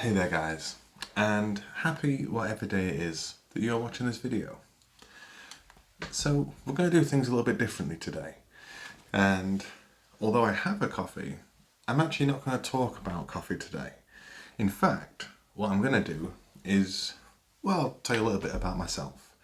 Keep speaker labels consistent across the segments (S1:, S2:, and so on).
S1: Hey there guys, and happy whatever day it is that you're watching this video. So we're going to do things a little bit differently today, and although I have a coffee, I'm actually not going to talk about coffee today. In fact, what I'm going to do is, well, tell you a little bit about myself,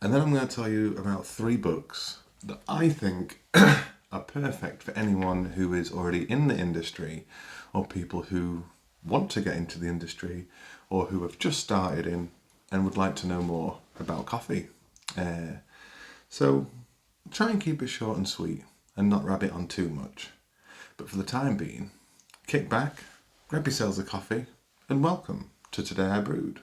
S1: and then I'm going to tell you about 3 books that I think are perfect for anyone who is already in the industry or people who want to get into the industry or who have just started in and would like to know more about coffee. So try and keep it short and sweet and not rabbit on too much. But for the time being, kick back, grab yourselves a coffee, and welcome to Today I Brewed.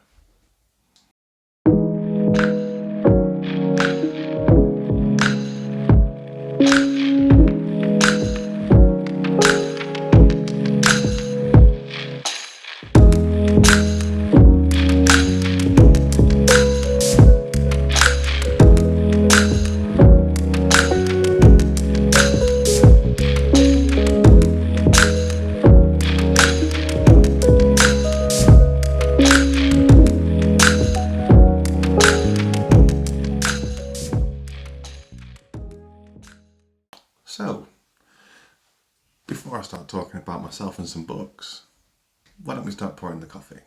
S1: So, before I start talking about myself and some books, why don't we start pouring the coffee?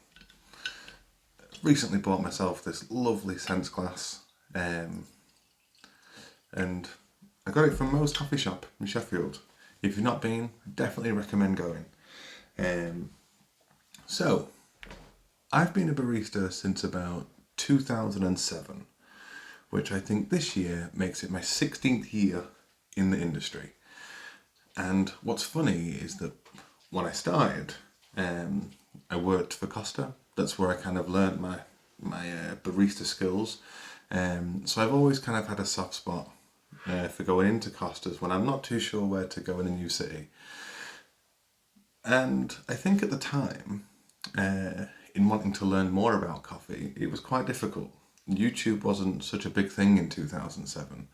S1: Recently bought myself this lovely scents glass, and I got it from Mo's Coffee Shop in Sheffield. If you've not been, definitely recommend going. So, I've been a barista since about 2007, which I think this year makes it my 16th year in the industry. And what's funny is that when I started, I worked for Costa. That's where I kind of learned my barista skills. So I've always kind of had a soft spot for going into Costa's when I'm not too sure where to go in a new city. And I think at the time, in wanting to learn more about coffee, it was quite difficult. YouTube wasn't such a big thing in 2007,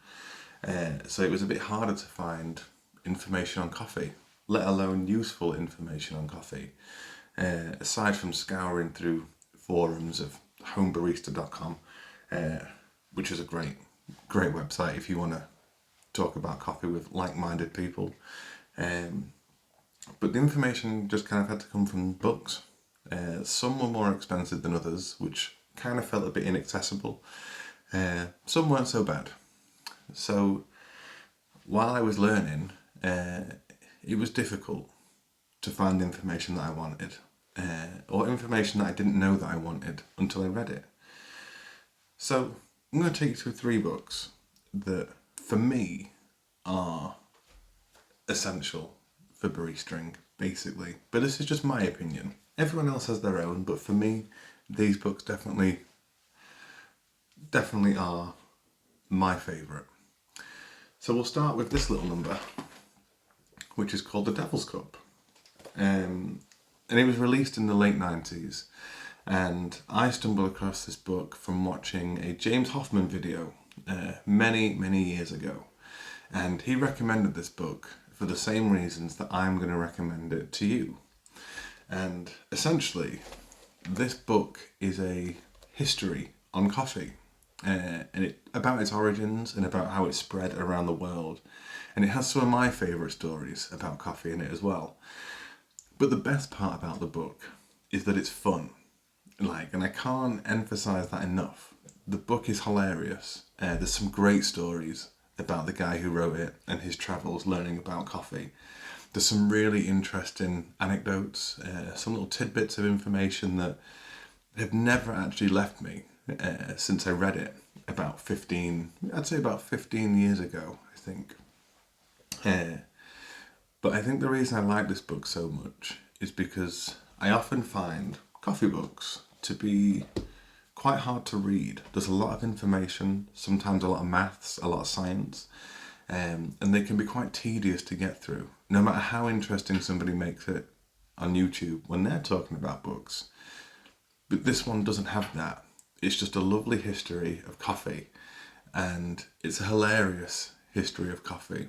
S1: so it was a bit harder to find information on coffee, let alone useful information on coffee, aside from scouring through forums of homebarista.com, which is a great website if you want to talk about coffee with like-minded people. But the information just kind of had to come from books. Some were more expensive than others, which kind of felt a bit inaccessible. Some weren't so bad. So while I was learning, it was difficult to find the information that I wanted, or information that I didn't know that I wanted until I read it. So I'm going to take you through 3 books that, for me, are essential for baristering, basically. But this is just my opinion. Everyone else has their own, but for me, these books definitely are my favourite. So we'll start with this little number, which is called The Devil's Cup. And it was released in the late 90s. And I stumbled across this book from watching a James Hoffmann video many years ago. And he recommended this book for the same reasons that I'm going to recommend it to you. And essentially, this book is a history on coffee, and about its origins and about how it spread around the world. And it has some of my favourite stories about coffee in it as well. But the best part about the book is that it's fun. And I can't emphasise that enough. The book is hilarious. There's some great stories about the guy who wrote it and his travels learning about coffee. There's some really interesting anecdotes, some little tidbits of information that have never actually left me since I read it about 15 years ago, I think. But I think the reason I like this book so much is because I often find coffee books to be quite hard to read. There's a lot of information, sometimes a lot of maths, a lot of science, and they can be quite tedious to get through, no matter how interesting somebody makes it on YouTube when they're talking about books. But this one doesn't have that. It's just a lovely history of coffee, and it's a hilarious history of coffee,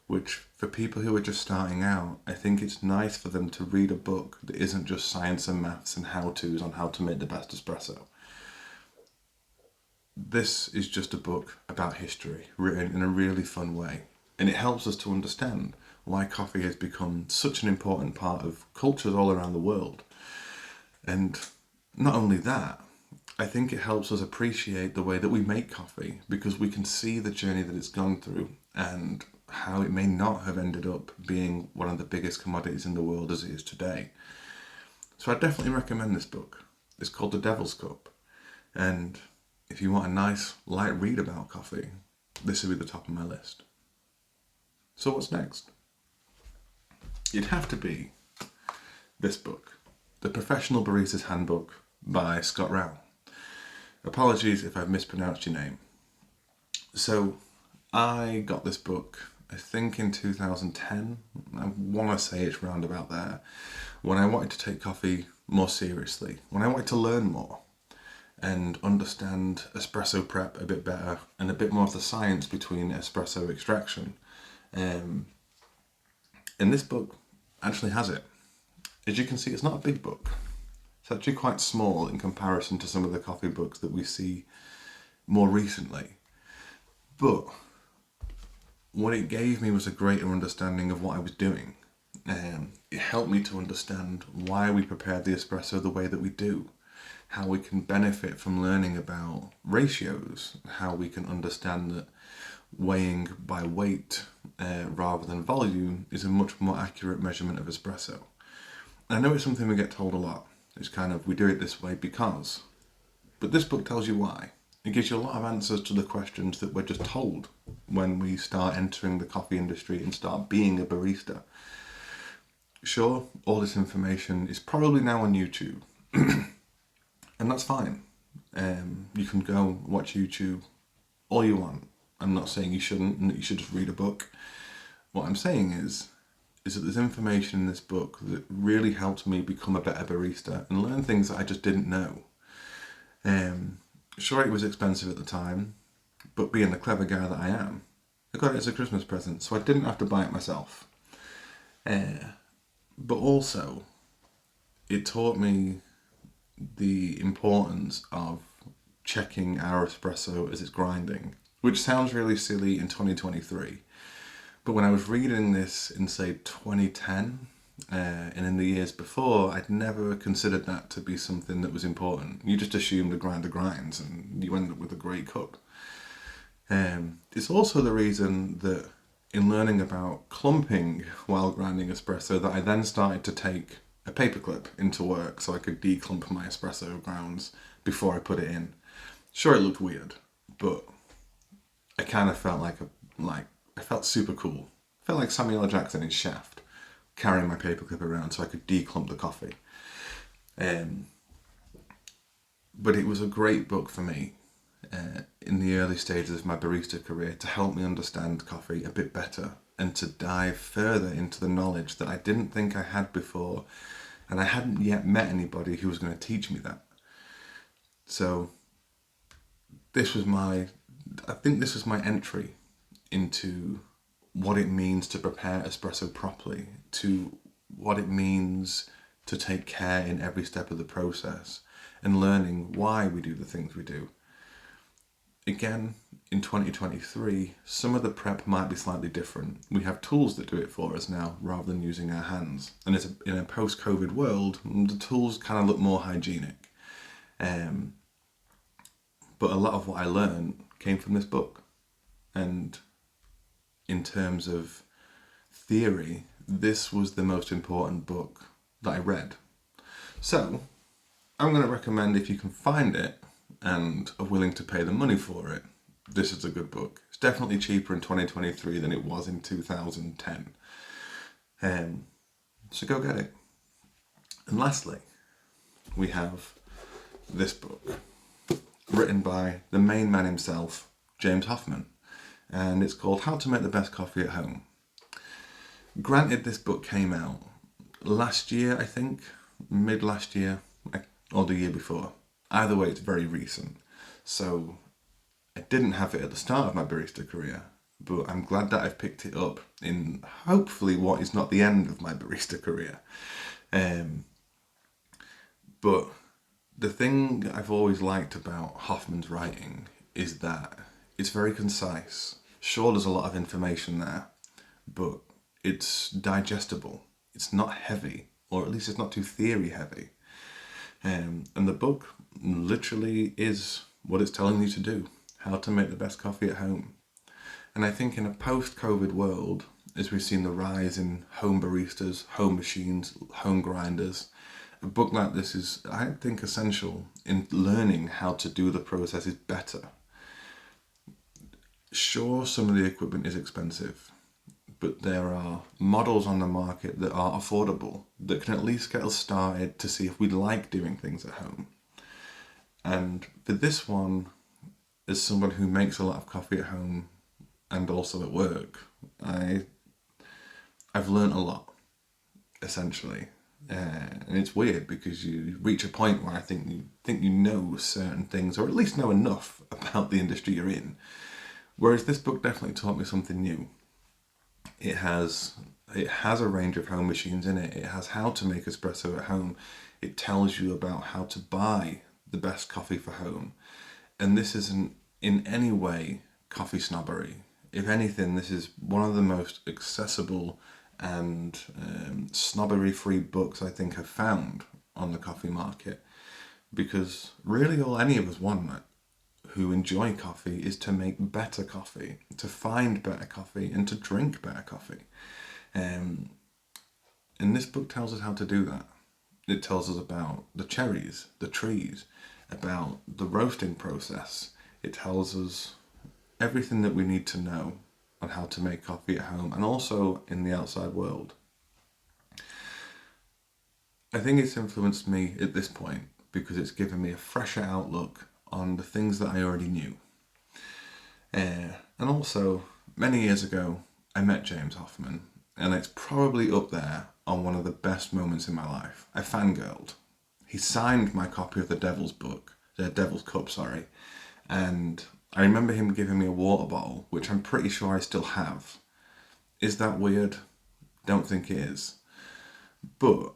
S1: which for people who are just starting out, I think it's nice for them to read a book that isn't just science and maths and how-tos on how to make the best espresso. This is just a book about history, written in a really fun way, and it helps us to understand why coffee has become such an important part of cultures all around the world. And not only that, I think it helps us appreciate the way that we make coffee, because we can see the journey that it's gone through and how it may not have ended up being one of the biggest commodities in the world as it is today. So I definitely recommend this book. It's called The Devil's Cup, and if you want a nice light read about coffee, this would be the top of my list. So what's next? It'd have to be this book, The Professional Barista's Handbook by Scott Rao. Apologies if I've mispronounced your name. So I got this book, I think in 2010, I want to say it's round about there, when I wanted to take coffee more seriously, when I wanted to learn more and understand espresso prep a bit better and a bit more of the science between espresso extraction. And this book actually has it. As you can see, it's not a big book. It's actually quite small in comparison to some of the coffee books that we see more recently. But what it gave me was a greater understanding of what I was doing. It helped me to understand why we prepare the espresso the way that we do, how we can benefit from learning about ratios, how we can understand that weighing by weight rather than volume is a much more accurate measurement of espresso. And I know it's something we get told a lot. It's kind of, we do it this way because. But this book tells you why. It gives you a lot of answers to the questions that we're just told when we start entering the coffee industry and start being a barista. Sure, all this information is probably now on YouTube. And that's fine. You can go watch YouTube all you want. I'm not saying you shouldn't and that you should just read a book. What I'm saying is that there's information in this book that really helped me become a better barista and learn things that I just didn't know. Sure, it was expensive at the time, but being the clever guy that I am, I got it as a Christmas present, so I didn't have to buy it myself. But also, it taught me the importance of checking our espresso as it's grinding, which sounds really silly in 2023. But when I was reading this in, say, 2010, and in the years before, I'd never considered that to be something that was important. You just assumed the grinder grinds and you end up with a great cup. It's also the reason that in learning about clumping while grinding espresso that I then started to take a paperclip into work so I could declump my espresso grounds before I put it in. Sure, it looked weird, but I kind of felt I felt super cool. I felt like Samuel L. Jackson in Shaft, carrying my paperclip around so I could declump the coffee. But it was a great book for me in the early stages of my barista career to help me understand coffee a bit better and to dive further into the knowledge that I didn't think I had before, and I hadn't yet met anybody who was going to teach me that. So I think this was my entry into what it means to prepare espresso properly, to what it means to take care in every step of the process, and learning why we do the things we do. Again, in 2023, some of the prep might be slightly different. We have tools that do it for us now, rather than using our hands. And in a post-COVID world, the tools kind of look more hygienic. But a lot of what I learned came from this book. And in terms of theory, this was the most important book that I read. So, I'm going to recommend, if you can find it and are willing to pay the money for it, this is a good book. It's definitely cheaper in 2023 than it was in 2010. So go get it. And lastly, we have this book, written by the main man himself, James Hoffmann, and it's called How to Make the Best Coffee at Home. Granted, this book came out last year, I think, mid last year, or the year before. Either way, it's very recent. So I didn't have it at the start of my barista career, but I'm glad that I've picked it up in hopefully what is not the end of my barista career. But the thing I've always liked about Hoffman's writing is that it's very concise. Sure, there's a lot of information there, but it's digestible. It's not heavy, or at least it's not too theory heavy. And the book literally is what it's telling you to do, how to make the best coffee at home. And I think in a post-COVID world, as we've seen the rise in home baristas, home machines, home grinders, a book like this is, I think, essential in learning how to do the processes better. Sure, some of the equipment is expensive, but there are models on the market that are affordable, that can at least get us started to see if we like doing things at home. And for this one, as someone who makes a lot of coffee at home and also at work, I've learned a lot, essentially. And it's weird because you reach a point where I think you know certain things, or at least know enough about the industry you're in. Whereas this book definitely taught me something new. It has a range of home machines in it. It has how to make espresso at home. It tells you about how to buy the best coffee for home. And this isn't in any way coffee snobbery. If anything, this is one of the most accessible and snobbery-free books I think I've found on the coffee market, because really all any of us want who enjoy coffee is to make better coffee, to find better coffee, and to drink better coffee. And this book tells us how to do that. It tells us about the cherries, the trees, about the roasting process. It tells us everything that we need to know on how to make coffee at home and also in the outside world. I think it's influenced me at this point because it's given me a fresher outlook on the things that I already knew. And also, many years ago, I met James Hoffmann, and it's probably up there on one of the best moments in my life. I fangirled. He signed my copy of the Devil's Cup, and I remember him giving me a water bottle, which I'm pretty sure I still have. Is that weird? Don't think it is. But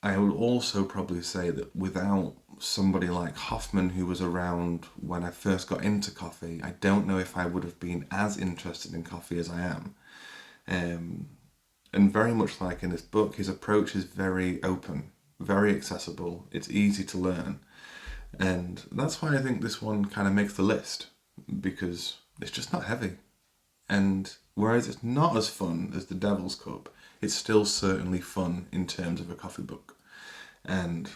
S1: I would also probably say that without somebody like Hoffmann, who was around when I first got into coffee, I don't know if I would have been as interested in coffee as I am. And very much like in this book, his approach is very open, very accessible, it's easy to learn. And that's why I think this one kind of makes the list, because it's just not heavy. And whereas it's not as fun as The Devil's Cup, it's still certainly fun in terms of a coffee book. And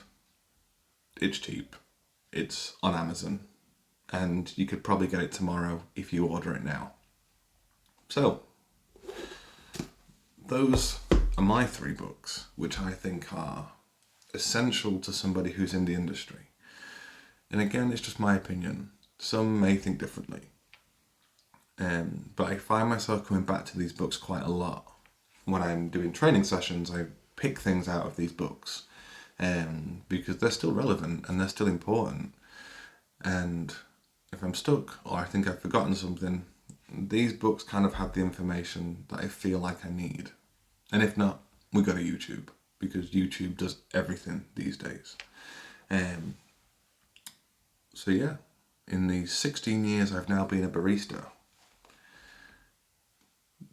S1: it's cheap. It's on Amazon. And you could probably get it tomorrow if you order it now. So, those are my 3 books, which I think are essential to somebody who's in the industry. And again, it's just my opinion. Some may think differently. But I find myself coming back to these books quite a lot. When I'm doing training sessions, I pick things out of these books because they're still relevant and they're still important. And if I'm stuck or I think I've forgotten something, these books kind of have the information that I feel like I need. And if not, we go to YouTube, because YouTube does everything these days. So yeah, in the 16 years I've now been a barista,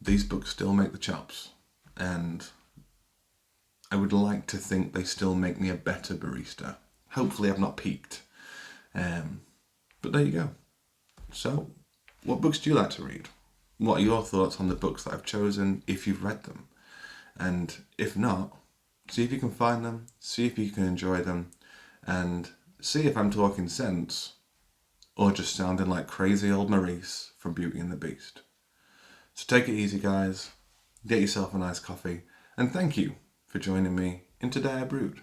S1: these books still make the chops, and I would like to think they still make me a better barista. Hopefully I've not peaked. But there you go. So, what books do you like to read? What are your thoughts on the books that I've chosen, if you've read them? And if not, see if you can find them, see if you can enjoy them, and see if I'm talking sense or just sounding like crazy old Maurice from Beauty and the Beast. So take it easy, guys. Get yourself a nice coffee, and thank you for joining me in Today I Brewed.